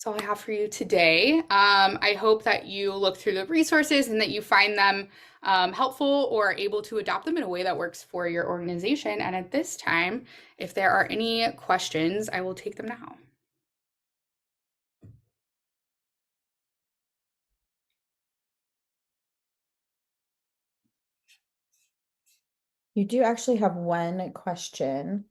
all I have for you today. I hope that you look through the resources and that you find them helpful or able to adopt them in a way that works for your organization. And at this time, if there are any questions, I will take them now. You do actually have one question.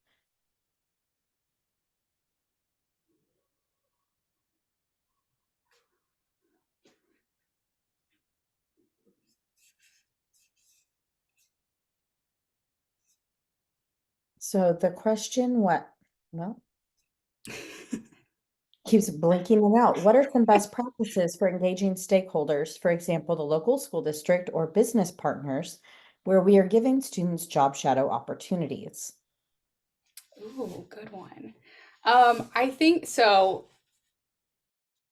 So the question, well, keeps blinking it out. What are some best practices for engaging stakeholders, for example, the local school district or business partners, where we are giving students job shadow opportunities? Ooh, good one. I think so.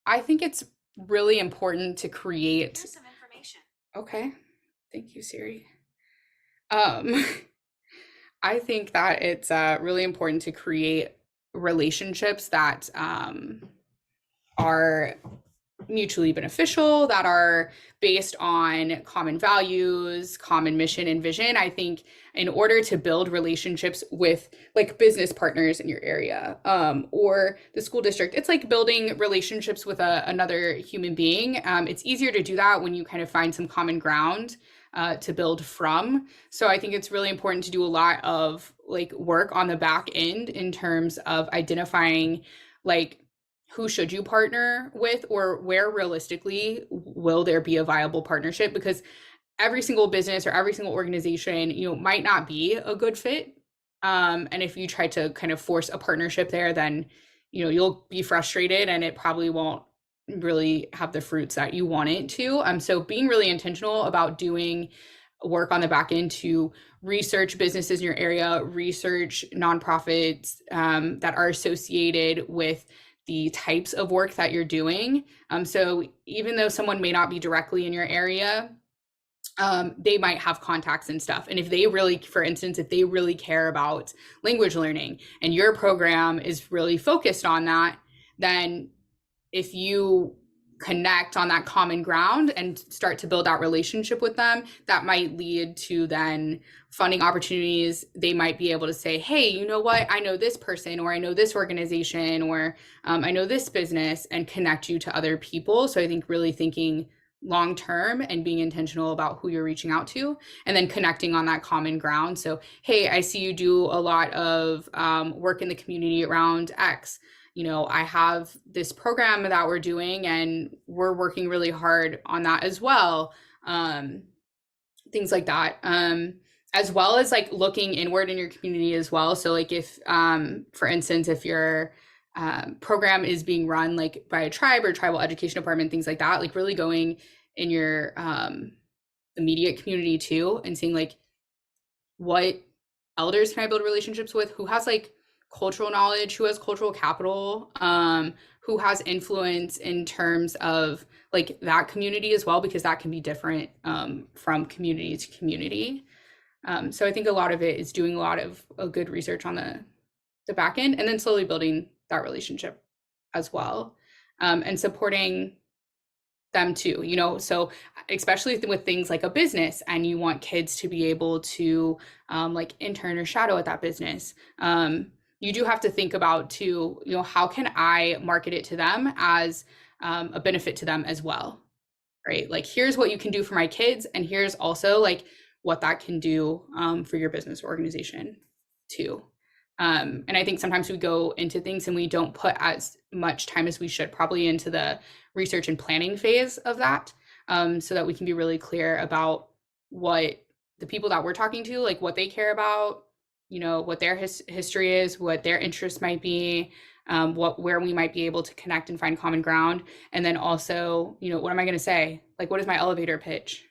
I think it's really important to create. Here's some information. Okay. Thank you, Siri. Um, I think that it's really important to create relationships that are mutually beneficial, that are based on common values, common mission and vision. I think in order to build relationships with like business partners in your area or the school district, it's like building relationships with another human being. It's easier to do that when you kind of find some common ground to build from. So I think it's really important to do a lot of like work on the back end in terms of identifying like who should you partner with or where realistically will there be a viable partnership, because every single business or every single organization might not be a good fit, and if you try to kind of force a partnership there, then you'll be frustrated and it probably won't really have the fruits that you want it to. So being really intentional about doing work on the back end to research businesses in your area, research nonprofits that are associated with the types of work that you're doing. So even though someone may not be directly in your area, they might have contacts and stuff. And if they really, for instance, if they really care about language learning and your program is really focused on that, then if you connect on that common ground and start to build that relationship with them, that might lead to then funding opportunities. They might be able to say, hey, you know what, I know this person, or I know this organization, or I know this business, and connect you to other people. So I think really thinking long term and being intentional about who you're reaching out to, and then connecting on that common ground. So hey, I see you do a lot of work in the community around X. I have this program that we're doing and we're working really hard on that as well. Things like that. As well as like looking inward in your community as well. So like if, for instance, if your program is being run like by a tribe or tribal education department, things like that, like really going in your immediate community too, and seeing like what elders can I build relationships with, who has like cultural knowledge, who has cultural capital, who has influence in terms of like that community as well, because that can be different from community to community. So I think a lot of it is doing a lot of good research on the back end, and then slowly building that relationship as well, and supporting them too, so especially with things like a business and you want kids to be able to like intern or shadow at that business, you do have to think about too, how can I market it to them as a benefit to them as well, right? Like here's what you can do for my kids, and here's also like what that can do for your business organization too. And I think sometimes we go into things and we don't put as much time as we should probably into the research and planning phase of that, so that we can be really clear about what the people that we're talking to, like what they care about, what their history is, what their interests might be, where we might be able to connect and find common ground. And then also, what am I going to say? Like, what is my elevator pitch?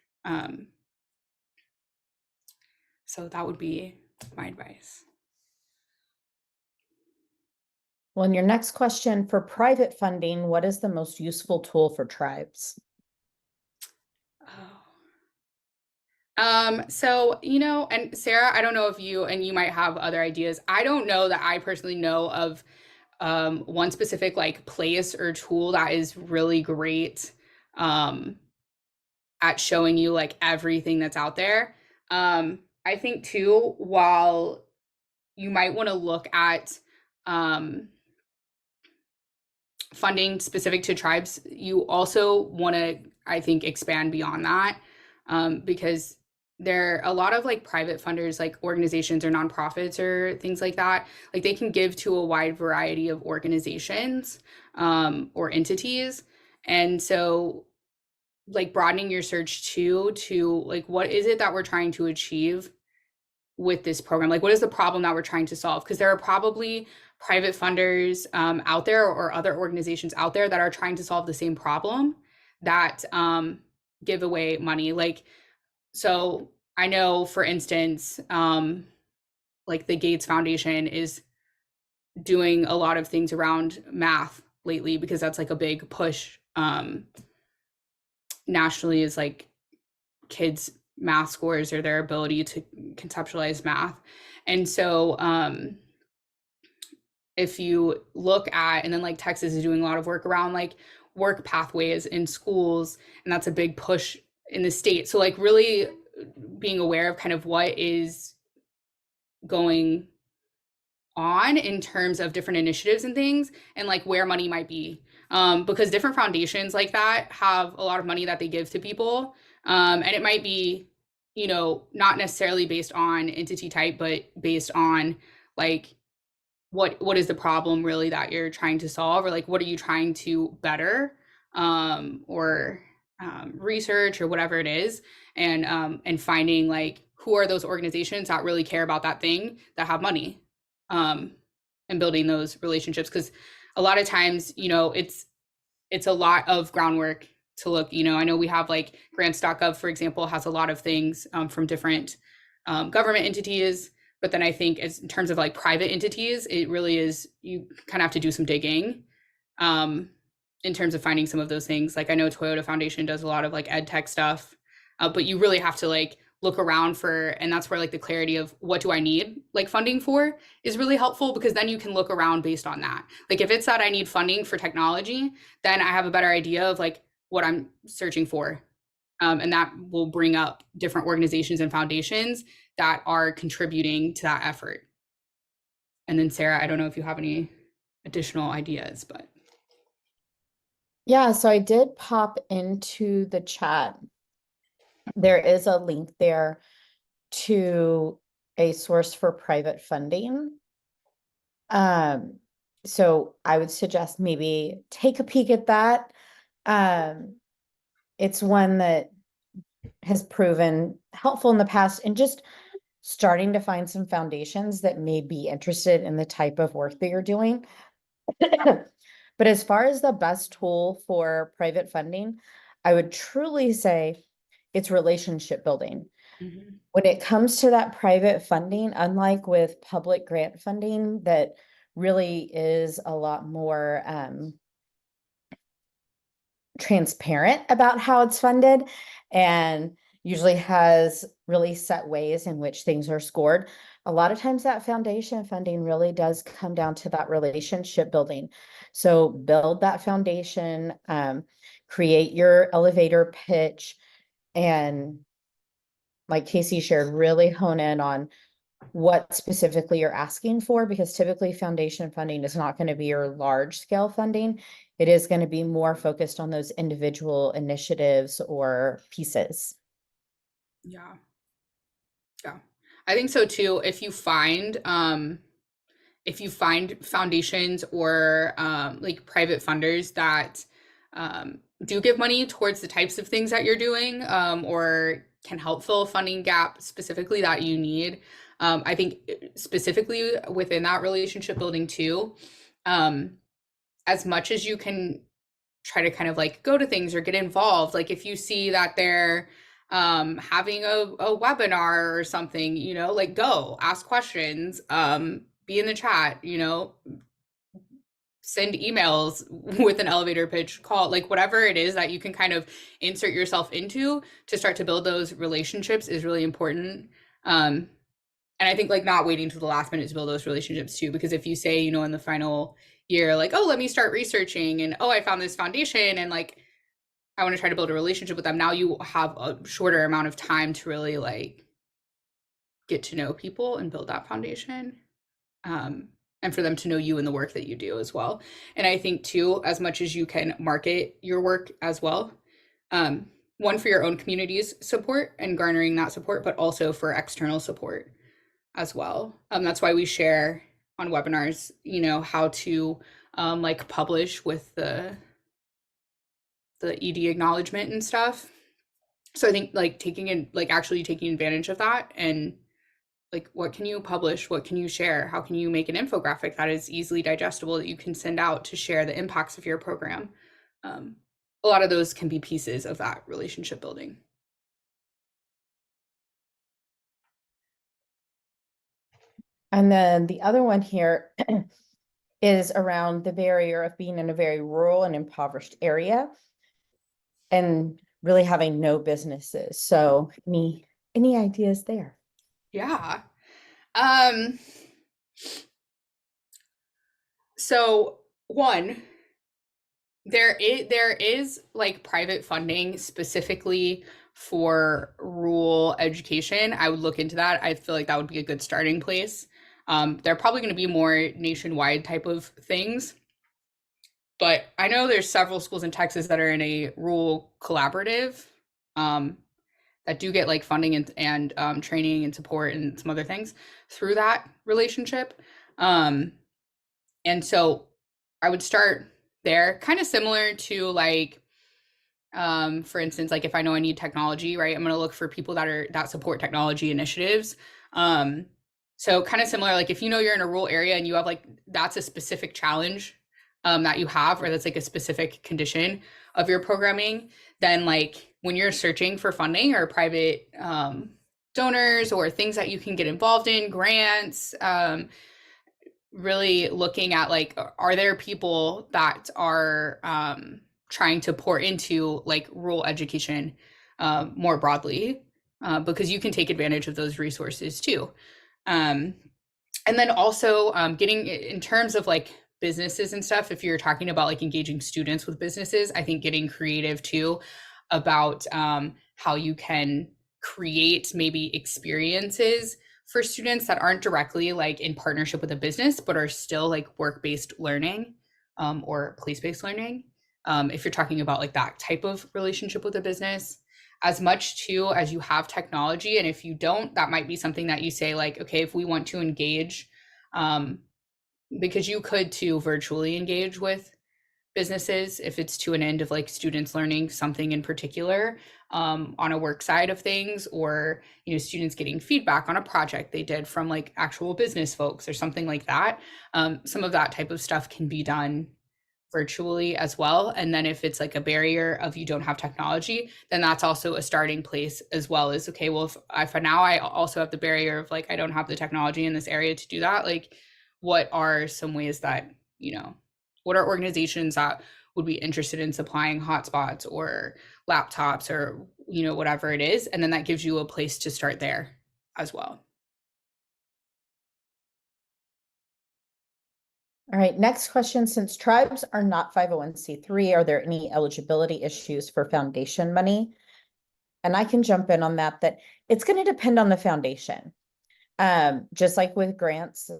So that would be my advice. Well, and your next question, for private funding, what is the most useful tool for tribes? So, and Sarah, I don't know if you might have other ideas. I don't know that I personally know of one specific like place or tool that is really great um at showing you like everything that's out there. I think too, while you might want to look at um funding specific to tribes, you also want to, I think, expand beyond that, because there are a lot of like private funders, like organizations or nonprofits or things like that. Like they can give to a wide variety of organizations or entities. And so, like broadening your search too to like what is it that we're trying to achieve with this program? Like, what is the problem that we're trying to solve? Because there are probably private funders out there or other organizations out there that are trying to solve the same problem that give away money. Like, so I know, for instance, like the Gates Foundation is doing a lot of things around math lately because that's like a big push nationally is like kids' math scores or their ability to conceptualize math. And so if you look at, and then like Texas is doing a lot of work around like work pathways in schools, and that's a big push in the state. So like really being aware of kind of what is going on in terms of different initiatives and things and like where money might be, because different foundations like that have a lot of money that they give to people, and it might be not necessarily based on entity type but based on like what is the problem really that you're trying to solve, or like what are you trying to better, or research or whatever it is, and finding like who are those organizations that really care about that thing that have money, um, and building those relationships, because a lot of times it's a lot of groundwork to look. I know we have like grants.gov, for example, has a lot of things from different government entities. But then I think as in terms of like private entities, it really is, you kind of have to do some digging in terms of finding some of those things. Like I know Toyota Foundation does a lot of like ed tech stuff, but you really have to like look around for, and that's where like the clarity of what do I need like funding for is really helpful, because then you can look around based on that. Like if it's that I need funding for technology, then I have a better idea of like what I'm searching for. And that will bring up different organizations and foundations that are contributing to that effort. And then Sarah, I don't know if you have any additional ideas, but Yeah, so I did pop into the chat. There is a link there to a source for private funding. Um, so I would suggest maybe take a peek at that. Um, it's one that has proven helpful in the past, and just starting to find some foundations that may be interested in the type of work that you're doing. But as far as the best tool for private funding, I would truly say it's relationship building. Mhm. When it comes to that private funding, unlike with public grant funding, that really is a lot more transparent about how it's funded and usually has really set ways in which things are scored. A lot of times that foundation funding really does come down to that relationship building. So build that foundation, create your elevator pitch, and like Casey shared, really hone in on what specifically you're asking for, because typically foundation funding is not going to be your large scale funding. It is going to be more focused on those individual initiatives or pieces. Yeah. Yeah. I think so too. If you find foundations or like private funders that do give money towards the types of things that you're doing, or can help fill a funding gap specifically that you need. I think specifically within that relationship building too, um, as much as you can try to kind of like go to things or get involved. Like if you see that they're having a webinar or something, like go ask questions, be in the chat, send emails with an elevator pitch, call, like whatever it is that you can kind of insert yourself into to start to build those relationships is really important. And I think like not waiting to the last minute to build those relationships too, because if you say, you know, in the final year, like, oh, let me start researching and oh, I found this foundation and like I want to try to build a relationship with them. Now you have a shorter amount of time to really like get to know people and build that foundation. And for them to know you and the work that you do as well. And I think too, as much as you can market your work as well, one for your own community's support and garnering that support, but also for external support as well. That's why we share on webinars, you know, how to like publish with the ED acknowledgement and stuff. So I think like taking in like actually taking advantage of that and like what can you publish, what can you share, how can you make an infographic that is easily digestible that you can send out to share the impacts of your program. A lot of those can be pieces of that relationship building. And then the other one here is around the barrier of being in a very rural and impoverished area and really having no businesses. So any ideas there? Yeah. So one, there is like private funding specifically for rural education. I would look into that. I feel like that would be a good starting place. There are probably going to be more nationwide type of things, but I know there's several schools in Texas that are in a rural collaborative that do get like funding and training and support and some other things through that relationship. And so I would start there, kind of similar to like, for instance, like if I know I need technology, right, I'm going to look for people that support technology initiatives. So kind of similar, like if you know you're in a rural area and you have like that's a specific challenge that you have, or that's like a specific condition of your programming, then like when you're searching for funding or private donors or things that you can get involved in, grants, really looking at like, are there people that are trying to pour into like rural education more broadly? Because you can take advantage of those resources too. And then also getting in terms of like businesses and stuff, if you're talking about like engaging students with businesses, I think getting creative too about how you can create maybe experiences for students that aren't directly like in partnership with a business, but are still like work-based learning or place-based learning. If you're talking about like that type of relationship with a business, as much too as you have technology. And if you don't, that might be something that you say like, okay, if we want to engage, because you could too virtually engage with businesses if it's to an end of like students learning something in particular on a work side of things, or you know students getting feedback on a project they did from like actual business folks or something like that. Some of that type of stuff can be done virtually as well. And then if it's like a barrier of you don't have technology, then that's also a starting place as well. As okay, well if now I also have the barrier of like I don't have the technology in this area to do that, like what are some ways that, you know, what are organizations that would be interested in supplying hotspots or laptops or, you know, whatever it is. And then that gives you a place to start there as well. All right, next question. Since tribes are not 501c3, are there any eligibility issues for foundation money? And I can jump in on that it's going to depend on the foundation. Just like with grants,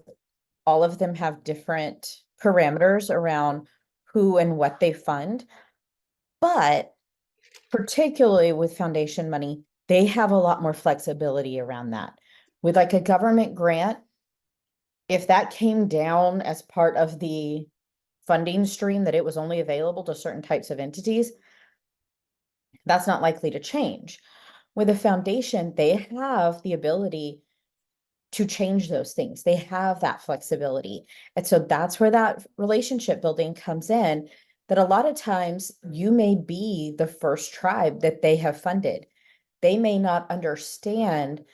all of them have different parameters around who and what they fund. But particularly with foundation money, they have a lot more flexibility around that. With like a government grant, if that came down as part of the funding stream that it was only available to certain types of entities, that's not likely to change. With a foundation, they have the ability to change those things. They have that flexibility. And so that's where that relationship building comes in, that a lot of times you may be the first tribe that they have funded. They may not understand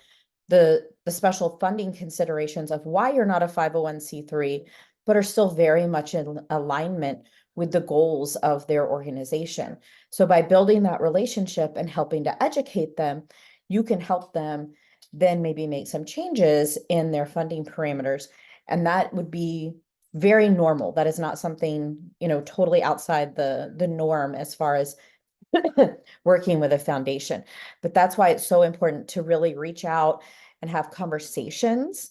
the special funding considerations of why you're not a 501c3, but are still very much in alignment with the goals of their organization. So by building that relationship and helping to educate them, you can help them then maybe make some changes in their funding parameters. And that would be very normal. That is not something, totally outside the norm as far as working with a foundation. But that's why it's so important to really reach out and have conversations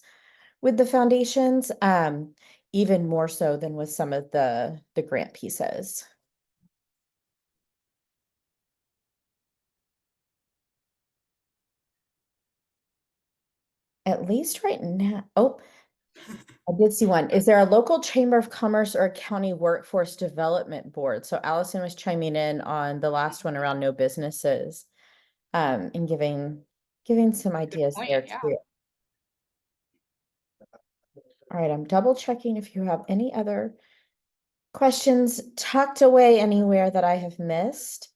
with the foundations, even more so than with some of the grant pieces. At least right now. Oh, I did see one. Is there a local chamber of commerce or a county workforce development board? So Allison was chiming in on the last one around no businesses, and giving some ideas Point, there yeah. too. All right, I'm double checking if you have any other questions tucked away anywhere that I have missed.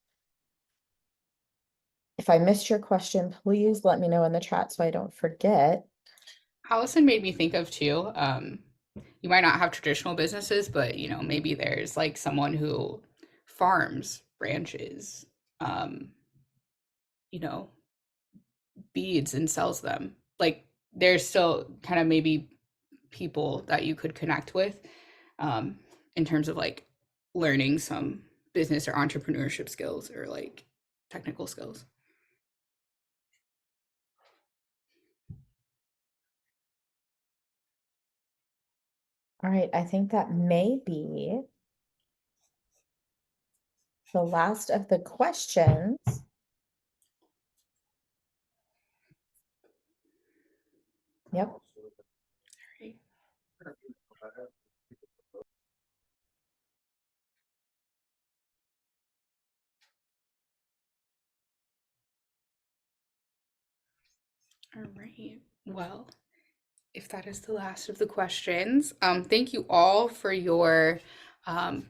If I missed your question, please let me know in the chat so I don't forget. Allison made me think of too, you might not have traditional businesses, but maybe there's like someone who farms, ranches, you know, beads and sells them. Like there's still kind of maybe people that you could connect with, um, in terms of like learning some business or entrepreneurship skills or like technical skills. All right, I think that may be the last of the questions. Yep. Right. All right. Well, if that is the last of the questions, thank you all for your um,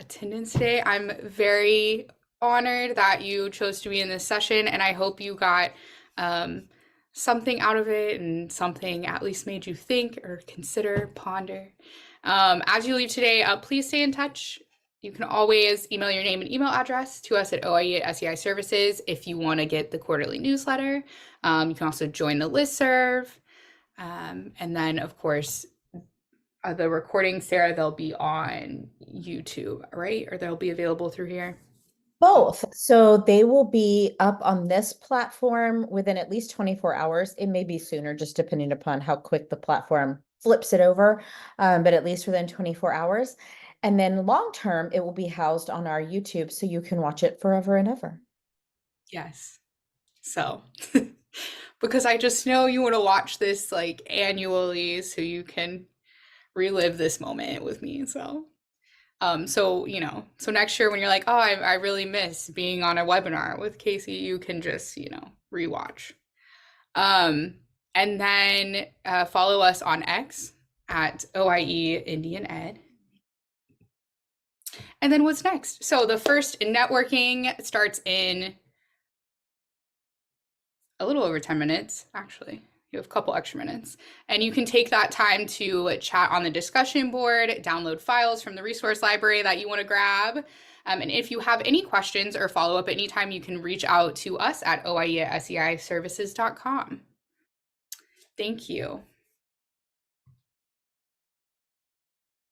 attendance today. I'm very honored that you chose to be in this session, and I hope you got um, something out of it and something at least made you think or consider, ponder. As you leave today, please stay in touch. You can always email your name and email address to us at OIE@SEI Services if you want to get the quarterly newsletter. You can also join the listserv. And then, of course, the recordings, Sarah, they'll be on YouTube, right? Or they'll be available through here? Both. So they will be up on this platform within at least 24 hours. It may be sooner, just depending upon how quick the platform flips it over, but at least within 24 hours. And then long term, it will be housed on our YouTube so you can watch it forever and ever. Yes. So, because I just know you want to watch this like annually so you can relive this moment with me. So next year when you're like, oh, I really miss being on a webinar with Casey, you can just, rewatch. And then follow us on X at OIE Indian Ed. And then what's next? So the first networking starts in a little over 10 minutes, actually. You have a couple extra minutes. And you can take that time to chat on the discussion board, download files from the resource library that you want to grab. And if you have any questions or follow up anytime, you can reach out to us at oie@seiservices.com. Thank you.